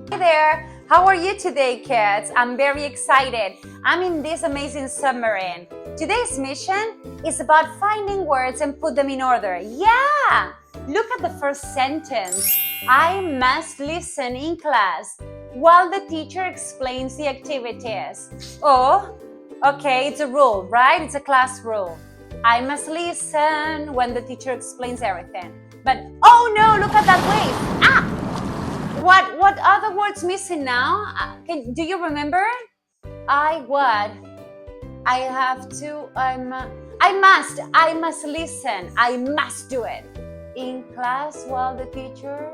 Hey there! How are you today, kids? I'm very excited. I'm in this amazing submarine. Today's mission is about finding words and put them in order. Yeah! Look at the first sentence. I must listen in class while the teacher explains the activities. Oh, okay, it's a rule, right? It's a class rule. I must listen when the teacher explains everything. But, oh no, look at that wave! Ah! What other words missing now? Do you remember? I have to, I must listen. I must do it. In class while the teacher,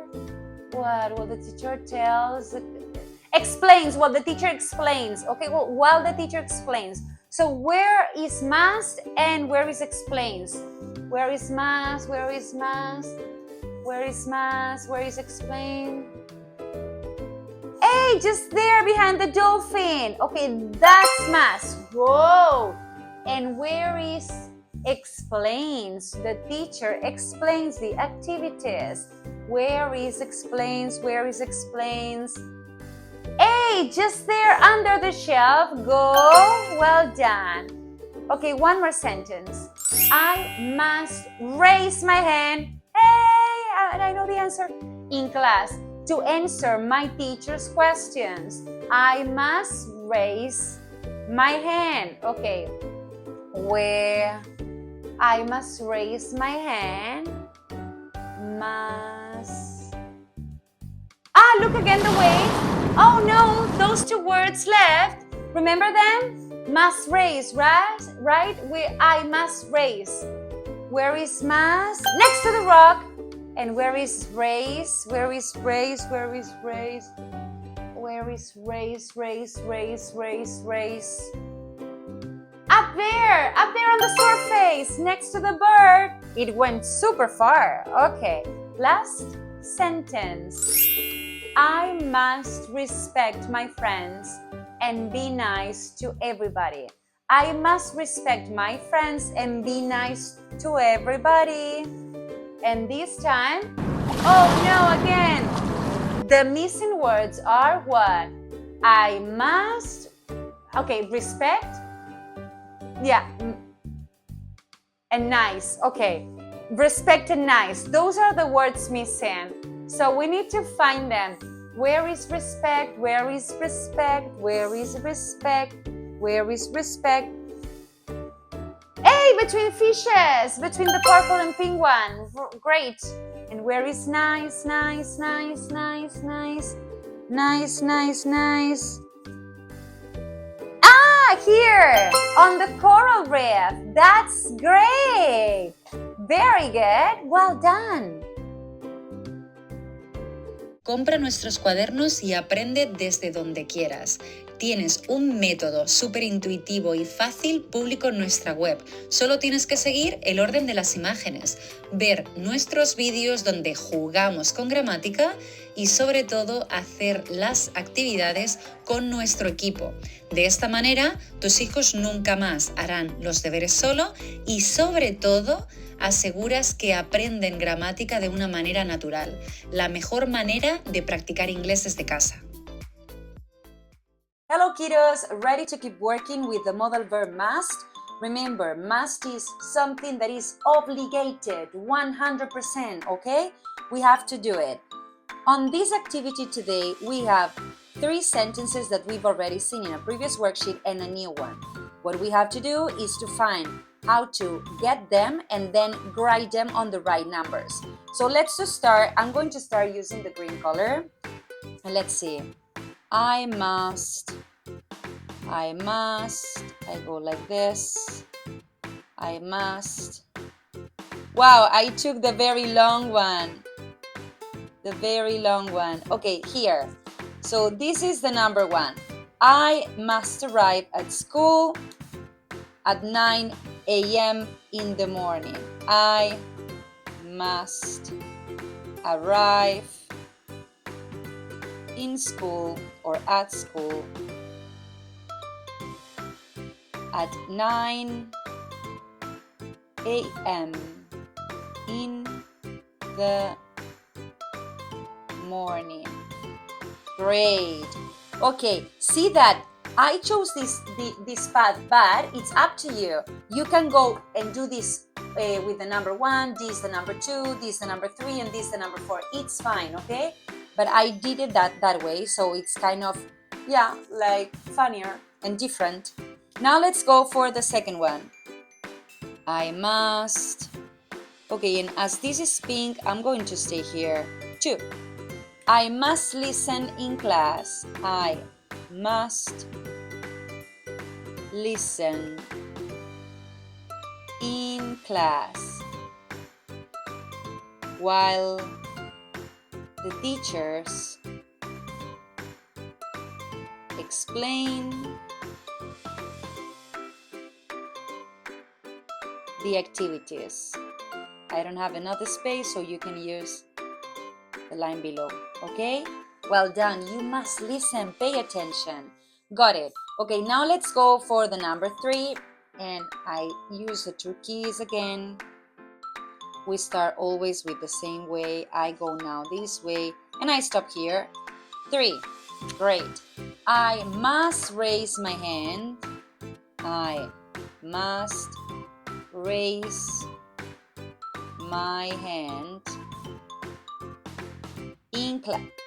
what the teacher tells, explains, what the teacher explains. Okay, well, while the teacher explains. So where is must and where is explains? Where is must? Where is must? Where is must? Where is explain? Hey, just there behind the dolphin. Okay, that's must. Whoa. And where is explains? The teacher explains the activities. Where is explains? Where is explains? Hey, just there under the shelf. Go. Well done. Okay, one more sentence. I must raise my hand. Hey, I know the answer. In class. To answer my teacher's questions, I must raise my hand. Okay, where I must raise my hand, must. Ah, look again the way. Oh no, those two words left. Remember them? Must raise, right? Where I must raise. Where is must? Next to the rock. And where is raise? Where is raise? Where is raise? Where is raise? Raise, raise, raise, raise. Up there on the surface, next to the bird. It went super far. Okay, last sentence. I must respect my friends and be nice to everybody. I must respect my friends and be nice to everybody. And this time, oh no, again. The missing words are what? I must, okay, respect, yeah, and nice, okay. Respect and nice, those are the words missing. So we need to find them. Where is respect? Where is respect? Where is respect? Where is respect? Hey, between fishes, between the purple and pink one. Great. And where is nice, nice, nice, nice, nice, nice, nice, nice? Ah, here, on the coral reef. That's great. Very good. Well done. Compra nuestros cuadernos y aprende desde donde quieras. Tienes un método súper intuitivo y fácil público en nuestra web. Solo tienes que seguir el orden de las imágenes, ver nuestros vídeos donde jugamos con gramática y sobre todo hacer las actividades con nuestro equipo. De esta manera, tus hijos nunca más harán los deberes solo y sobre todo aseguras que aprenden gramática de una manera natural, la mejor manera de practicar inglés desde casa. Hello kiddos, ready to keep working with the modal verb must? Remember, must is something that is obligated, 100%, okay? We have to do it. On this activity today, we have 3 sentences that we've already seen in a previous worksheet and a new one. What we have to do is to find how to get them and then grade them on the right numbers. So let's just start. I'm going to start using the green color. And let's see. I must, I go like this, I must. Wow, I took the very long one. Okay, here. So this is the number 1. I must arrive at school at 9 a.m. in the morning. I must arrive in school or at school at 9 a.m. in the morning. Great. Okay, see that I chose this path, but it's up to you. You can go and do this with the number 1, this the number 2, this the number 3, and this the number 4. It's fine, okay? But I did it that way, so it's kind of, yeah, like funnier and different. Now let's go for the second one. I must. Okay, and as this is pink, I'm going to stay here. 2. I must listen in class. I must listen in class while the teachers explain the activities. I don't have another space, so you can use the line below, okay? Well done. You must listen, pay attention. Got it. Okay, now let's go for the number 3, and I use the 2 keys again. We start always with the same way. I go now this way, and I stop here. 3. Great. I must raise my hand. I must raise my hand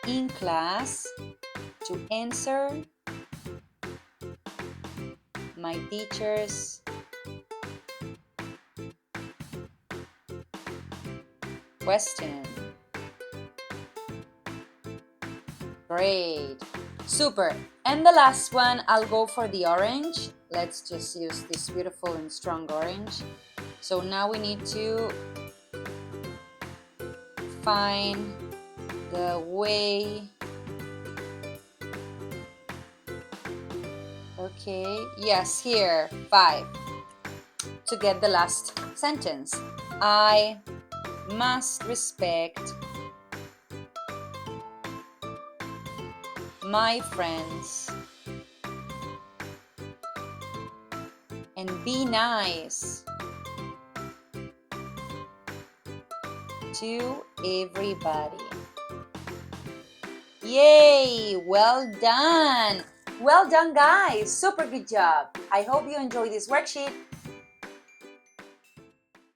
in class to answer my teacher's question. Great. Super. And the last one, I'll go for the orange. Let's just use this beautiful and strong orange. So now we need to find the way. Okay, yes, here, 5. To get the last sentence. I must respect my friends and be nice to everybody. Yay! Well done! Well done, guys! Super good job! I hope you enjoyed this worksheet.